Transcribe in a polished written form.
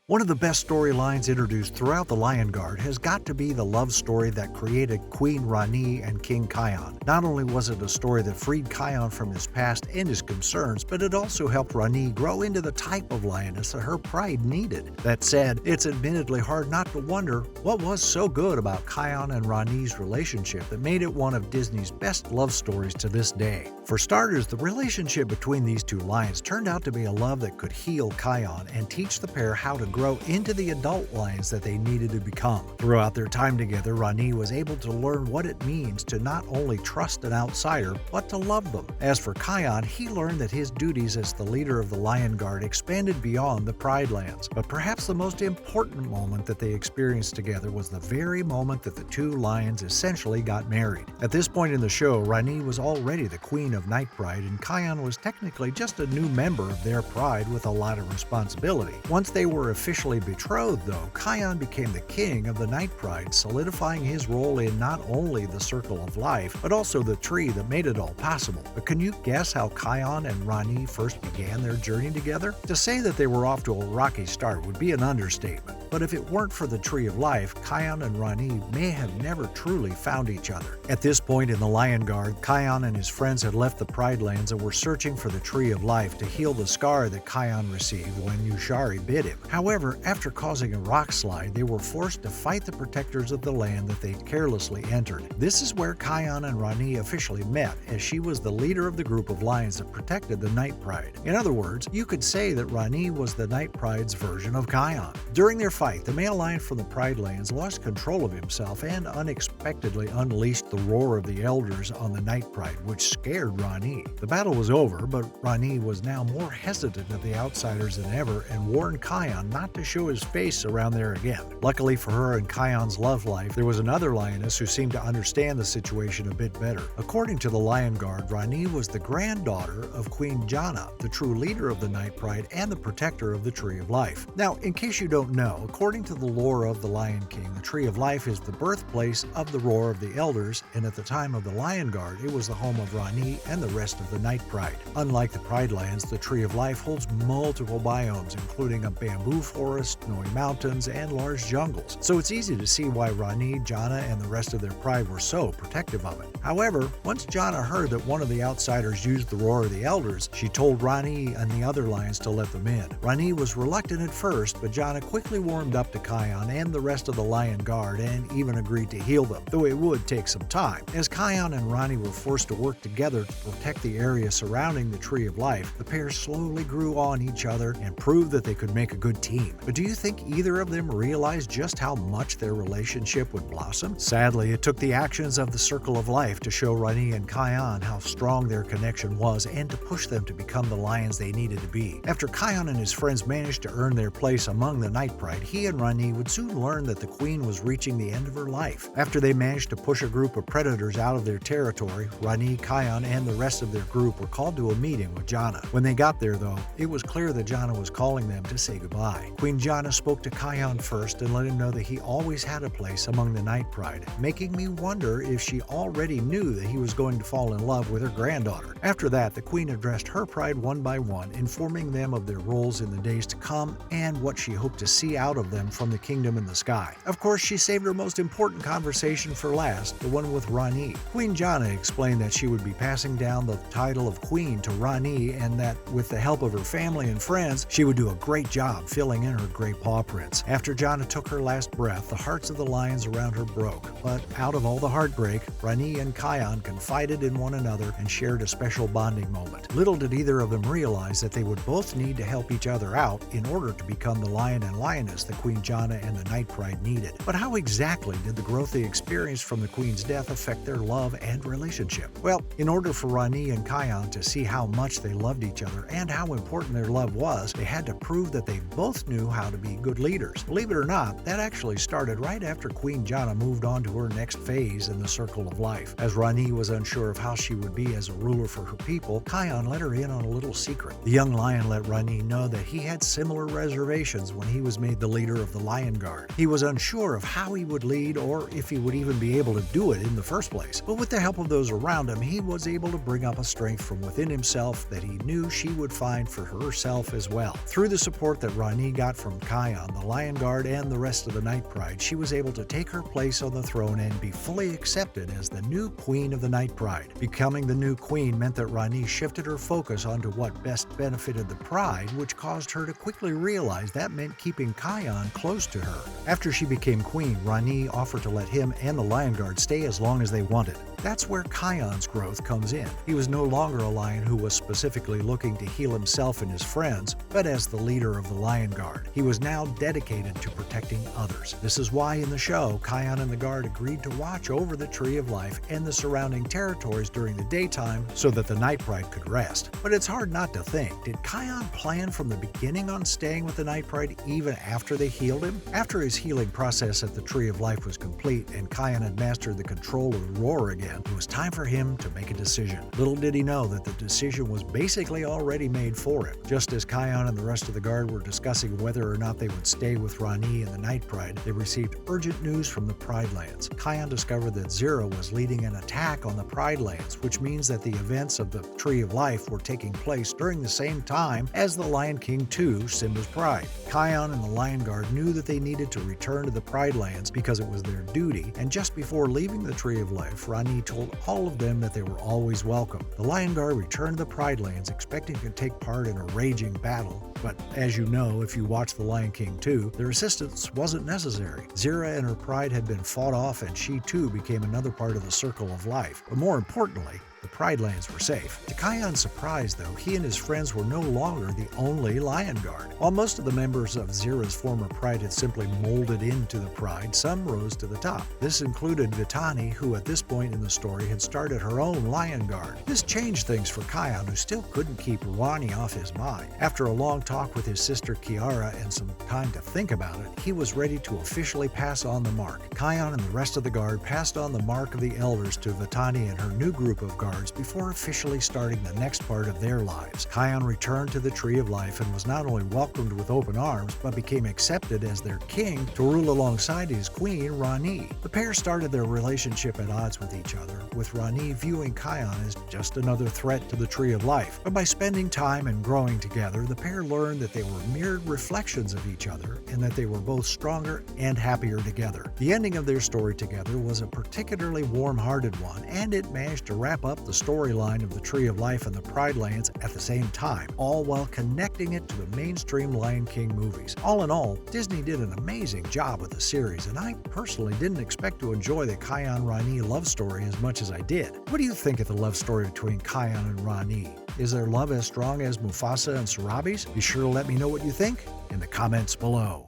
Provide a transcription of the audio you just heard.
One of the best storylines introduced throughout the Lion Guard has got to be the love story that created Queen Rani and King Kion. Not only was it a story that freed Kion from his past and his concerns, but it also helped Rani grow into the type of lioness that her pride needed. That said, it's admittedly hard not to wonder what was so good about Kion and Rani's relationship that made it one of Disney's best love stories to this day. For starters, the relationship between these two lions turned out to be a love that could heal Kion and teach the pair how to grow into the adult lions that they needed to become. Throughout their time together, Rani was able to learn what it means to not only trust an outsider, but to love them. As for Kion, he learned that his duties as the leader of the Lion Guard expanded beyond the Pride Lands. But perhaps the most important moment that they experienced together was the very moment that the two lions essentially got married. At this point in the show, Rani was already the queen of Night Pride, and Kion was technically just a new member of their pride with a lot of responsibility. Once they were officially betrothed, though, Kion became the king of the Night Pride, solidifying his role in not only the Circle of Life, but also the tree that made it all possible. But can you guess how Kion and Rani first began their journey together? To say that they were off to a rocky start would be an understatement. But if it weren't for the Tree of Life, Kion and Rani may have never truly found each other. At this point in the Lion Guard, Kion and his friends had left the Pride Lands and were searching for the Tree of Life to heal the scar that Kion received when Ushari bit him. However, after causing a rock slide, they were forced to fight the protectors of the land that they carelessly entered. This is where Kion and Rani officially met, as she was the leader of the group of lions that protected the Night Pride. In other words, you could say that Rani was the Night Pride's version of Kion. During their fight, the male lion from the Pride Lands lost control of himself and unexpectedly unleashed the roar of the elders on the Night Pride, which scared Rani. The battle was over, but Rani was now more hesitant of the outsiders than ever and warned Kion not to show his face around there again. Luckily for her and Kion's love life, there was another lioness who seemed to understand the situation a bit better. According to the Lion Guard, Rani was the granddaughter of Queen Jana, the true leader of the Night Pride and the protector of the Tree of Life. Now, in case you don't know, according to the lore of the Lion King, the Tree of Life is the birthplace of the roar of the elders, and at the time of the Lion Guard, it was the home of Rani and the rest of the Night Pride. Unlike the Pride Lands, the Tree of Life holds multiple biomes, including a bamboo forest, snowy mountains, and large jungles. So it's easy to see why Rani, Jana, and the rest of their pride were so protective of it. However, once Jana heard that one of the outsiders used the roar of the elders, she told Rani and the other lions to let them in. Rani was reluctant at first, but Jana quickly warmed up to Kion and the rest of the Lion Guard and even agreed to heal them, though it would take some time. As Kion and Rani were forced to work together to protect the area surrounding the Tree of Life, the pair slowly grew on each other and proved that they could make a good team. But do you think either of them realized just how much their relationship would blossom? Sadly, it took the actions of the Circle of Life to show Rani and Kion how strong their connection was and to push them to become the lions they needed to be. After Kion and his friends managed to earn their place among the Night Pride, he and Rani would soon learn that the queen was reaching the end of her life. After they managed to push a group of predators out of their territory, Rani, Kion, and the rest of their group were called to a meeting with Jana. When they got there, though, it was clear that Jana was calling them to say goodbye. Queen Jana spoke to Kion first and let him know that he always had a place among the Night Pride, making me wonder if she already knew that he was going to fall in love with her granddaughter. After that, the queen addressed her pride one by one, informing them of their roles in the days to come and what she hoped to see out of them from the kingdom in the sky. Of course, she saved her most important conversation for last, the one with Rani. Queen Jana explained that she would be passing down the title of queen to Rani and that with the help of her family and friends, she would do a great job filling in her gray paw prints. After Jana took her last breath, the hearts of the lions around her broke. But out of all the heartbreak, Rani and Kion confided in one another and shared a special bonding moment. Little did either of them realize that they would both need to help each other out in order to become the lion and lioness that Queen Jana and the Night Pride needed. But how exactly did the growth they experienced from the queen's death affect their love and relationship? Well, in order for Rani and Kion to see how much they loved each other and how important their love was, they had to prove that they both knew how to be good leaders. Believe it or not, that actually started right after Queen Jana moved on to her next phase in the Circle of Life. As Rani was unsure of how she would be as a ruler for her people, Kion let her in on a little secret. The young lion let Rani know that he had similar reservations when he was made the leader of the Lion Guard. He was unsure of how he would lead or if he would even be able to do it in the first place. But with the help of those around him, he was able to bring up a strength from within himself that he knew she would find for herself as well. Through the support that Rani got from Kion, the Lion Guard, and the rest of the Night Pride, she was able to take her place on the throne and be fully accepted as the new queen of the Night Pride. Becoming the new queen meant that Rani shifted her focus onto what best benefited the Pride, which caused her to quickly realize that meant keeping Kion close to her. After she became queen, Rani offered to let him and the Lion Guard stay as long as they wanted. That's where Kion's growth comes in. He was no longer a lion who was specifically looking to heal himself and his friends, but as the leader of the Lion Guard. He was now dedicated to protecting others. This is why in the show, Kion and the Guard agreed to watch over the Tree of Life and the surrounding territories during the daytime so that the Night Pride could rest. But it's hard not to think, did Kion plan from the beginning on staying with the Night Pride even after they healed him? After his healing process at the Tree of Life was complete and Kion had mastered the control of the roar again, it was time for him to make a decision. Little did he know that the decision was basically already made for him. Just as Kion and the rest of the Guard were discussing whether or not they would stay with Rani and the Night Pride, they received urgent news from the Pride Lands. Kion discovered that Zira was leading an attack on the Pride Lands, which means that the events of the Tree of Life were taking place during the same time as the Lion King 2, Simba's Pride. Kion and the Lion Guard knew that they needed to return to the Pride Lands because it was their duty, and just before leaving the Tree of Life, Rani told all of them that they were always welcome. The Lion Guard returned to the Pride Lands expecting to take part in a raging battle, but as you know if you watched The Lion King 2, their assistance wasn't necessary. Zira and her pride had been fought off and she too became another part of the circle of life. But more importantly, the Pride Lands were safe. To Kion's surprise, though, he and his friends were no longer the only Lion Guard. While most of the members of Zira's former Pride had simply molded into the Pride, some rose to the top. This included Vitani, who at this point in the story had started her own Lion Guard. This changed things for Kion, who still couldn't keep Rani off his mind. After a long talk with his sister Kiara and some time to think about it, he was ready to officially pass on the mark. Kion and the rest of the Guard passed on the mark of the elders to Vitani and her new group of guards before officially starting the next part of their lives. Kion returned to the Tree of Life and was not only welcomed with open arms, but became accepted as their king to rule alongside his queen, Rani. The pair started their relationship at odds with each other, with Rani viewing Kion as just another threat to the Tree of Life. But by spending time and growing together, the pair learned that they were mirrored reflections of each other and that they were both stronger and happier together. The ending of their story together was a particularly warm-hearted one, and it managed to wrap up the storyline of the Tree of Life and the Pride Lands at the same time, all while connecting it to the mainstream Lion King movies. All in all, Disney did an amazing job with the series, and I personally didn't expect to enjoy the Kion-Rani love story as much as I did. What do you think of the love story between Kion and Rani? Is their love as strong as Mufasa and Sarabi's? Be sure to let me know what you think in the comments below.